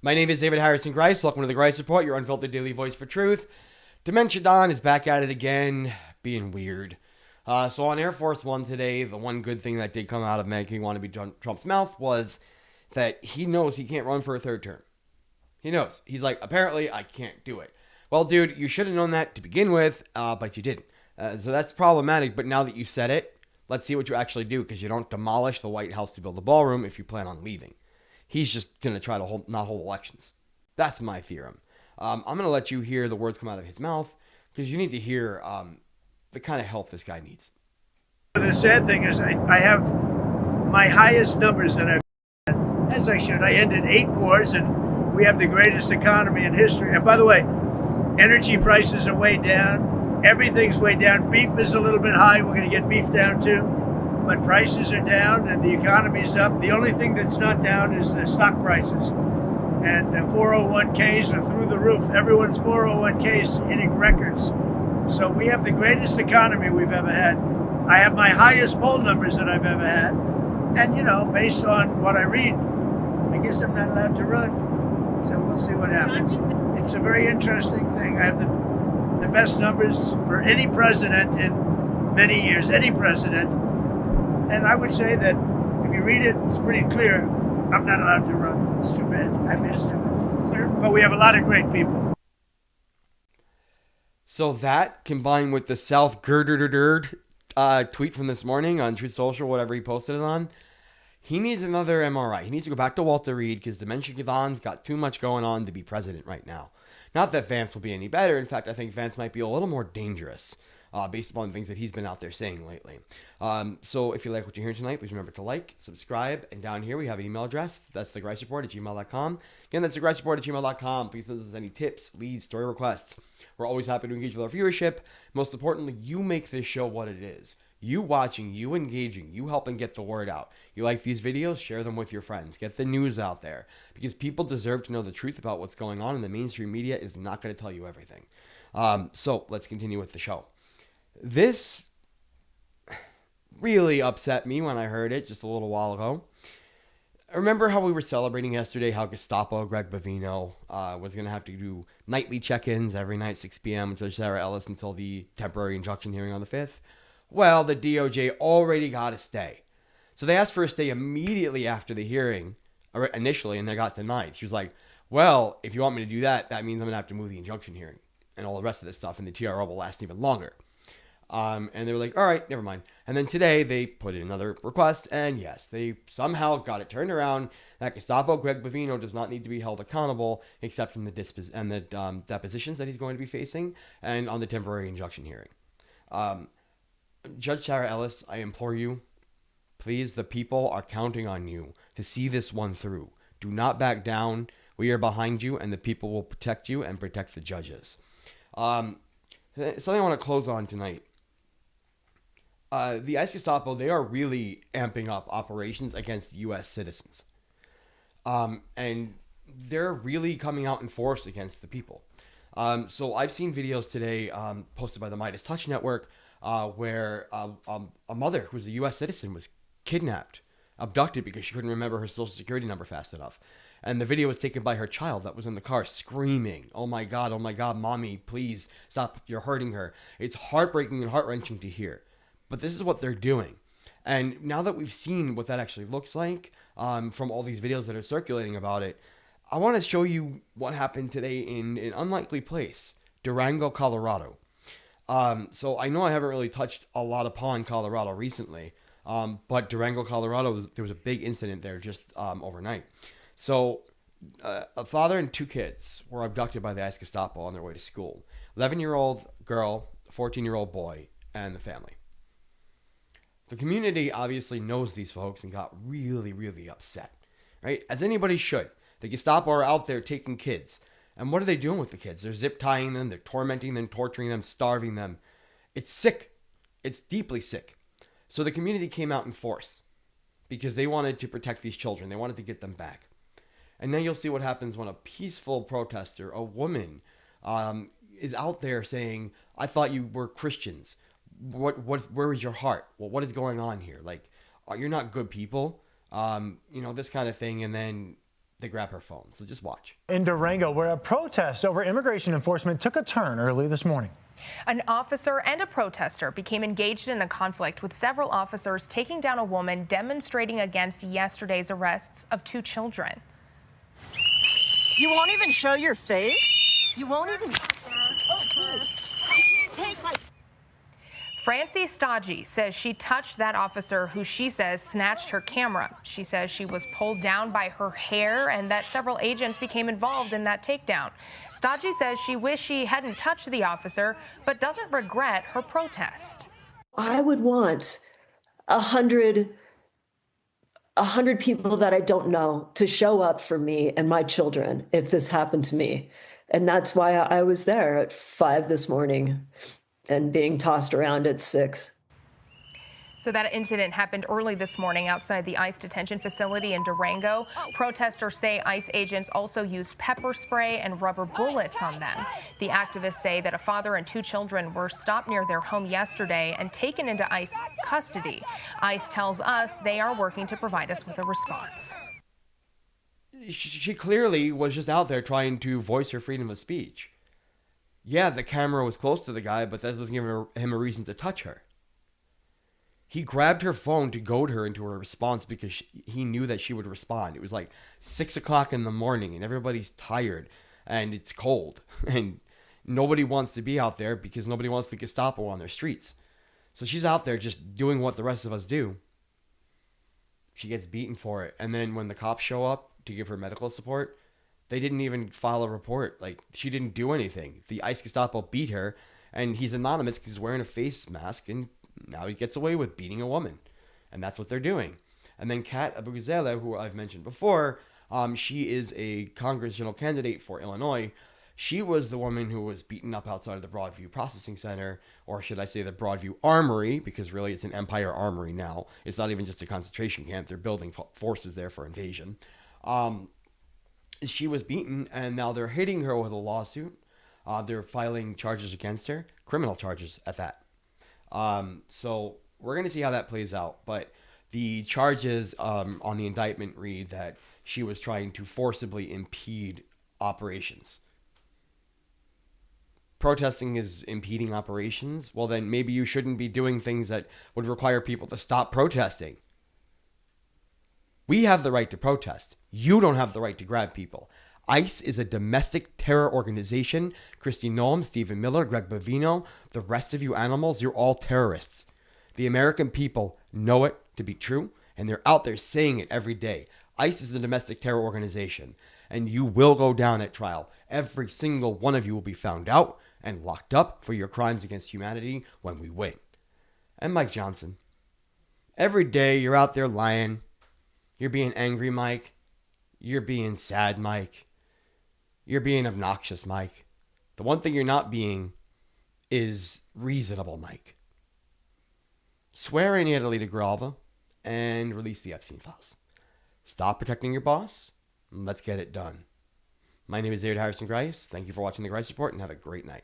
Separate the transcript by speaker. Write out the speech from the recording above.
Speaker 1: My name is David Harrison Grice. Welcome to the Grice Report, your unfiltered daily voice for truth. Dementia Don is back at it again, being weird. So on Air Force One today, the one good thing that did come out of making want to be Trump's mouth was that he knows he can't run for a third term. He knows. He's like, apparently I can't do it. Well, dude, you should have known that to begin with, but you didn't. So that's problematic, but now that you said it, let's see what you actually do, because you don't demolish the White House to build a ballroom if you plan on leaving. He's just going to try to not hold elections. That's my theorem. I'm going to let you hear the words come out of his mouth, because you need to hear the kind of help this guy needs.
Speaker 2: The sad thing is I have my highest numbers that I've had, as I should. I ended 8 wars, and we have the greatest economy in history. And by the way, energy prices are way down. Everything's way down. Beef is a little bit high. We're going to get beef down too. But prices are down and the economy's up. The only thing that's not down is the stock prices. And the 401ks are through the roof. Everyone's 401ks hitting records. So we have the greatest economy we've ever had. I have my highest poll numbers that I've ever had. And, you know, based on what I read, I guess I'm not allowed to run. So we'll see what happens. It's a very interesting thing. I have the best numbers for any president in many years, any president. And I would say that if you read it, it's pretty clear. I'm not allowed to run. It's too bad. I missed it. But we have a lot of great people.
Speaker 1: So that, combined with the South Girder tweet from this morning on Truth Social, whatever he posted it on, he needs another MRI. He needs to go back to Walter Reed, because Dementia Don's got too much going on to be president right now. Not that Vance will be any better. In fact, I think Vance might be a little more dangerous, based upon the things that he's been out there saying lately. So if you like what you're hearing tonight, please remember to like, subscribe, and down here we have an email address. That's thegricereport@gmail.com. Again, that's thegricereport@gmail.com. Please send us any tips, leads, story requests. We're always happy to engage with our viewership. Most importantly, you make this show what it is. You watching, you engaging, you helping get the word out. You like these videos? Share them with your friends. Get the news out there, because people deserve to know the truth about what's going on, and the mainstream media is not going to tell you everything. So let's continue with the show. This really upset me when I heard it just a little while ago. Remember how we were celebrating yesterday how Gestapo Greg Bavino was going to have to do nightly check-ins every night, 6 p.m. with Judge Sarah Ellis until the temporary injunction hearing on the 5th? Well, the DOJ already got a stay. So they asked for a stay immediately after the hearing initially, and they got denied. She was like, well, if you want me to do that, that means I'm going to have to move the injunction hearing and all the rest of this stuff, and the TRO will last even longer. And they were like, all right, never mind. And then today they put in another request, and yes, they somehow got it turned around that Gestapo Greg Bavino does not need to be held accountable except from the depositions that he's going to be facing and on the temporary injunction hearing. Judge Sarah Ellis, I implore you, please, the people are counting on you to see this one through. Do not back down. We are behind you, and the people will protect you and protect the judges. Something I want to close on tonight. The ICE Gestapo, they are really amping up operations against U.S. citizens. And they're really coming out in force against the people. So I've seen videos today posted by the Midas Touch Network where a mother who was a U.S. citizen was kidnapped, abducted because she couldn't remember her social security number fast enough. And the video was taken by her child that was in the car screaming, oh my God, mommy, please stop, you're hurting her. It's heartbreaking and heart-wrenching to hear. But this is what they're doing. And now that we've seen what that actually looks like from all these videos that are circulating about it, I want to show you what happened today in an unlikely place, Durango, Colorado. So I know I haven't really touched a lot upon Colorado recently, but Durango, Colorado, there was a big incident there just overnight. So a father and 2 kids were abducted by the ICE Gestapo on their way to school. 11-year-old girl, 14-year-old boy, and the family. The community obviously knows these folks and got really, really upset, right? As anybody should. The Gestapo are out there taking kids. And what are they doing with the kids? They're zip tying them, they're tormenting them, torturing them, starving them. It's sick. It's deeply sick. So the community came out in force because they wanted to protect these children. They wanted to get them back. And now you'll see what happens when a peaceful protester, a woman, is out there saying, I thought you were Christians. Where is your heart? Well, what is going on here? Like, you're not good people. This kind of thing. And then they grab her phone. So just watch.
Speaker 3: In Durango, where a protest over immigration enforcement took a turn early this morning.
Speaker 4: An officer and a protester became engaged in a conflict, with several officers taking down a woman demonstrating against yesterday's arrests of 2 children.
Speaker 5: You won't even show your face? You won't even... Take my...
Speaker 4: Francie Stodgy says she touched that officer who she says snatched her camera. She says she was pulled down by her hair and that several agents became involved in that takedown. Stodgy says she wished she hadn't touched the officer, but doesn't regret her protest.
Speaker 6: I would want 100 people that I don't know to show up for me and my children if this happened to me. And that's why I was there at 5 this morning and being tossed around at 6.
Speaker 4: So that incident happened early this morning outside the ICE detention facility in Durango. Protesters say ICE agents also used pepper spray and rubber bullets on them. The activists say that a father and 2 children were stopped near their home yesterday and taken into ICE custody. ICE tells us they are working to provide us with a response.
Speaker 1: She clearly was just out there trying to voice her freedom of speech. Yeah, the camera was close to the guy, but that doesn't give him a reason to touch her. He grabbed her phone to goad her into a response because he knew that she would respond. It was like 6 o'clock in the morning and everybody's tired and it's cold and nobody wants to be out there because nobody wants the Gestapo on their streets. So she's out there just doing what the rest of us do. She gets beaten for it. And then when the cops show up to give her medical support, they didn't even file a report. Like, she didn't do anything. The ICE Gestapo beat her, and he's anonymous because he's wearing a face mask, and now he gets away with beating a woman. And that's what they're doing. And then Kat Abugazela, who I've mentioned before, she is a congressional candidate for Illinois. She was the woman who was beaten up outside of the Broadview Processing Center, or should I say the Broadview Armory, because really it's an Empire Armory now. It's not even just a concentration camp. They're building forces there for invasion. She was beaten, and now they're hitting her with a lawsuit. They're filing charges against her, criminal charges at that. So we're going to see how that plays out. But the charges on the indictment read that she was trying to forcibly impede operations. Protesting is impeding operations. Well, then maybe you shouldn't be doing things that would require people to stop protesting. We have the right to protest. You don't have the right to grab people. ICE is a domestic terror organization. Kristi Noem, Stephen Miller, Greg Bavino, the rest of you animals, you're all terrorists. The American people know it to be true, and they're out there saying it every day. ICE is a domestic terror organization, and you will go down at trial. Every single one of you will be found out and locked up for your crimes against humanity when we win. And Mike Johnson, every day you're out there lying. You're being angry, Mike. You're being sad, Mike. You're being obnoxious, Mike. The one thing you're not being is reasonable, Mike. Swear in Italy to Gralva and release the Epstein files. Stop protecting your boss. And let's get it done. My name is David Harrison Grice. Thank you for watching The Grice Report and have a great night.